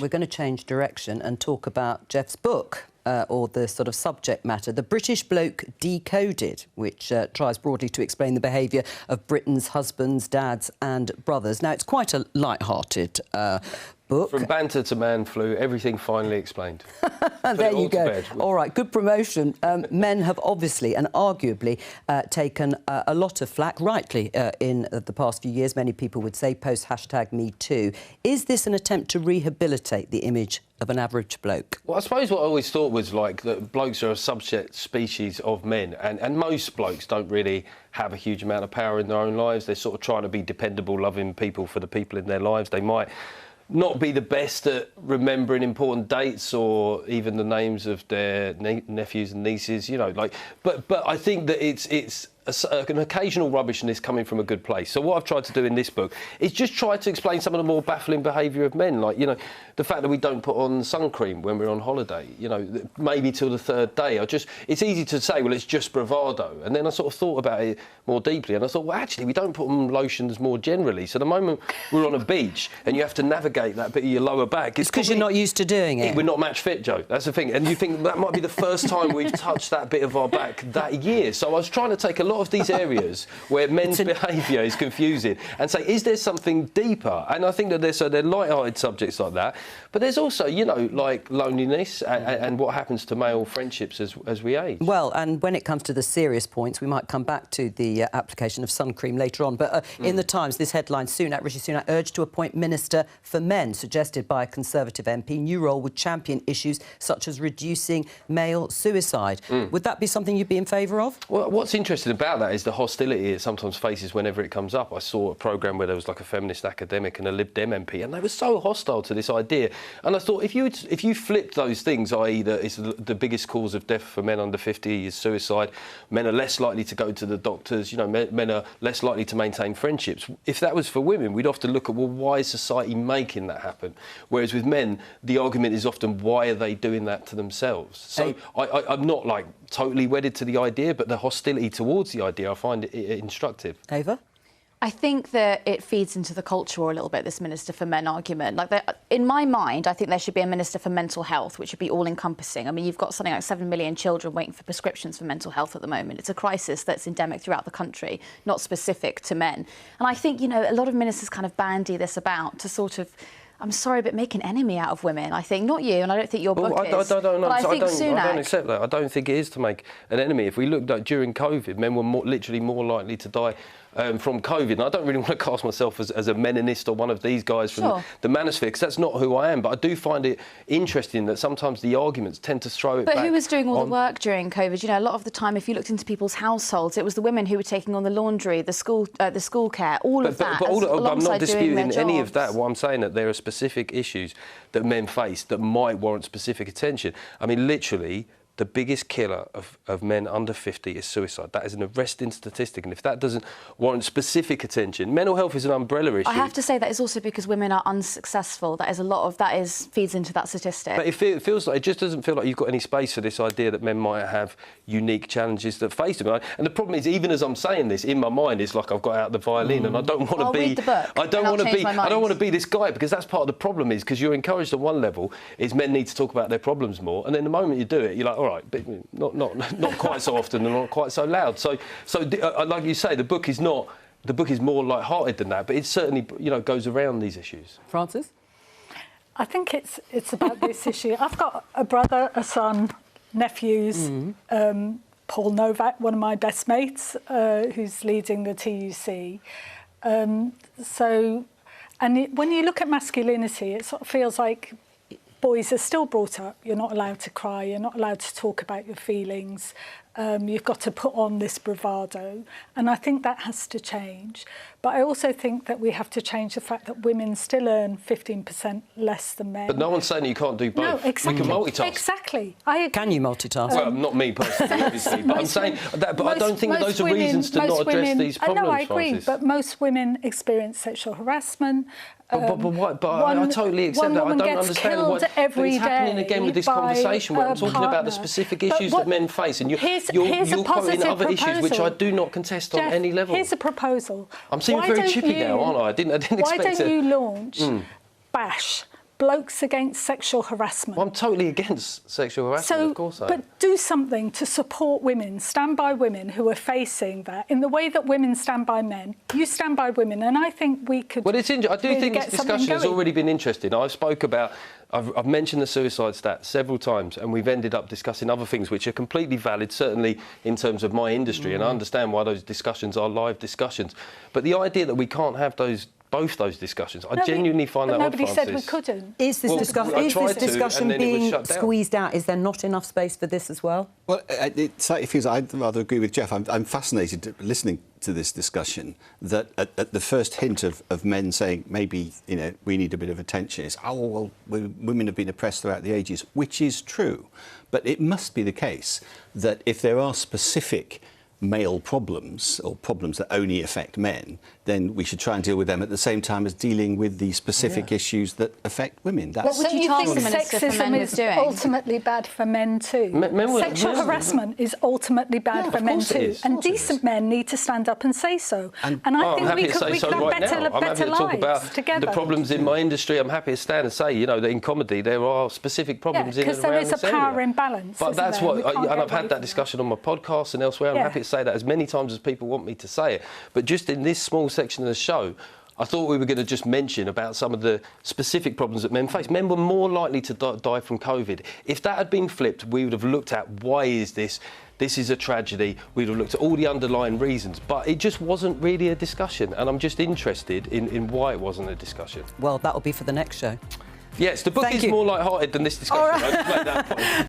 We're going to change direction and talk about Geoff's book, or the sort of subject matter, The British Bloke Decoded, which tries broadly to explain the behaviour of Britain's husbands, dads and brothers. Now, it's quite a light-hearted book. From banter to man flu, everything finally explained. There you go. All right, good promotion. Men have obviously and arguably taken a lot of flack, rightly, in the past few years. Many people would say post#MeToo. Is this an attempt to rehabilitate the image of an average bloke? Well, I suppose what I always thought was like that blokes are a subset species of men, and most blokes don't really have a huge amount of power in their own lives. They're sort of trying to be dependable, loving people for the people in their lives. They might not be the best at remembering important dates or even the names of their nephews and nieces, you know, like. But I think that it's an occasional rubbishness coming from a good place. So what I've tried to do in this book is just try to explain some of the more baffling behaviour of men, like, you know, the fact that we don't put on sun cream when we're on holiday, you know, maybe till the third day. It's easy to say, well, it's just bravado. And then I sort of thought about it more deeply and I thought, well, actually, we don't put on lotions more generally. So the moment we're on a beach and you have to navigate that bit of your lower back... It's because you're not used to doing it. We're not match fit, Joe. That's the thing. And you think that might be the first time we've touched that bit of our back that year. So I was trying to take a lot of these areas where men's behaviour is confusing and say, is there something deeper? And I think that they're light-hearted subjects like that, but there's also, you know, like loneliness and what happens to male friendships as we age. Well, and when it comes to the serious points, we might come back to the application of sun cream later on, but in the Times, this headline, Rishi Sunak urged to appoint Minister for Men, suggested by a Conservative MP. New role would champion issues such as reducing male suicide. Would that be something you'd be in favour of? Well, what's interesting about that is the hostility it sometimes faces whenever it comes up. I saw a programme where there was like a feminist academic and a Lib Dem MP, and they were so hostile to this idea. And I thought, if you flipped those things, i.e. that it's the biggest cause of death for men under 50 is suicide, men are less likely to go to the doctors, you know, men are less likely to maintain friendships. If that was for women, we'd often look at, well, why is society making that happen? Whereas with men, the argument is often, why are they doing that to themselves? So I'm not, like, totally wedded to the idea, but the hostility towards the idea, I find it instructive. Ava? I think that it feeds into the culture war a little bit, this Minister for Men argument. Like, in my mind, I think there should be a Minister for Mental Health, which should be all-encompassing. I mean, you've got something like 7 million children waiting for prescriptions for mental health at the moment. It's a crisis that's endemic throughout the country, not specific to men. And I think, you know, a lot of ministers kind of bandy this about to sort of, I'm sorry, but make an enemy out of women, I think. Not you, and I don't think your book is. I don't Sunak... accept that. I don't think it is to make an enemy. If we looked at during COVID, men were literally more likely to die from COVID. And I don't really want to cast myself as a meninist or one of these guys from the manosphere, because that's not who I am. But I do find it interesting that sometimes the arguments tend to throw it back. But who was doing all the work during COVID? You know, a lot of the time, if you looked into people's households, it was the women who were taking on the laundry, the school care, all of that. But I'm not disputing any of that. What I'm saying that there are specific issues that men face that might warrant specific attention. I mean, literally, the biggest killer of men under 50 is suicide. That is an arresting statistic, and if that doesn't warrant specific attention, mental health is an umbrella issue. I have to say that is also because women are unsuccessful. That is a lot of feeds into that statistic. But it feels like, it just doesn't feel like you've got any space for this idea that men might have unique challenges that face them. And the problem is, even as I'm saying this, in my mind, it's like I've got out the violin, and I don't want to be. Read the book. I don't want to be this guy, because that's part of the problem. Is because you're encouraged on one level is men need to talk about their problems more, and then the moment you do it, you're like, all right, but not quite so often and not quite so loud. So like you say, the book is more light-hearted than that, but it certainly, you know, goes around these issues. Francis? I think it's about this issue. I've got a brother, a son, nephews. Paul Novak, one of my best mates, who's leading the TUC. When you look at masculinity, it sort of feels like boys are still brought up. You're not allowed to cry. You're not allowed to talk about your feelings. You've got to put on this bravado. And I think that has to change. But I also think that we have to change the fact that women still earn 15% less than men. But no one's saying you can't do both. No, exactly. We can multitask. Exactly. Can you multitask? Well, not me personally, obviously. But I'm saying that. But I don't think that those are reasons to not address these problems. No, I agree. Francis. But most women experience sexual harassment. I totally accept that. I don't understand why it's happening again with this conversation where I'm talking about the specific issues that men face, and you're quoting other issues which I do not contest on any level. Here's a proposal. I'm seeming very chippy now, aren't I? I didn't expect it. Why don't you launch Bash, Blokes Against Sexual Harassment. Well, I'm totally against sexual harassment, of course I am. But do something to support women, stand by women who are facing that in the way that women stand by men. You stand by women, and I think we could. Well, it's I do think this discussion has already been interesting. I've mentioned the suicide stat several times, and we've ended up discussing other things which are completely valid, certainly in terms of my industry, and I understand why those discussions are live discussions. But the idea that we can't have both those discussions, I genuinely find that odd, Nobody said we Francis. couldn't. Is this discussion being squeezed out? Is there not enough space for this as well? Well, it slightly feels, I'd rather agree with Geoff. I'm fascinated listening to this discussion that at the first hint of men saying maybe, you know, we need a bit of attention, it's, oh, well, women have been oppressed throughout the ages, which is true. But it must be the case that if there are specific male problems or problems that only affect men, then we should try and deal with them at the same time as dealing with the specific issues that affect women. What would you task the Minister for Men was doing? Ultimately bad for men too. Sexual harassment is ultimately bad for men too, and decent men need to stand up and say so. And I think we could have better lives together. The problems in my industry. I'm happy to stand and say, you know, that in comedy there are specific problems in and around this area. Because there is a power imbalance. But that's what, and I've had that discussion on my podcast and elsewhere. I'm happy to say that as many times as people want me to say it. But just in this small section of the show, I thought we were going to just mention about some of the specific problems that men face. Men were more likely to die from COVID. If that had been flipped, we would have looked at why is this? This is a tragedy. We'd have looked at all the underlying reasons. But it just wasn't really a discussion. And I'm just interested in why it wasn't a discussion. Well, that'll be for the next show. Yes, the book is more light-hearted than this discussion. I'll just make that point.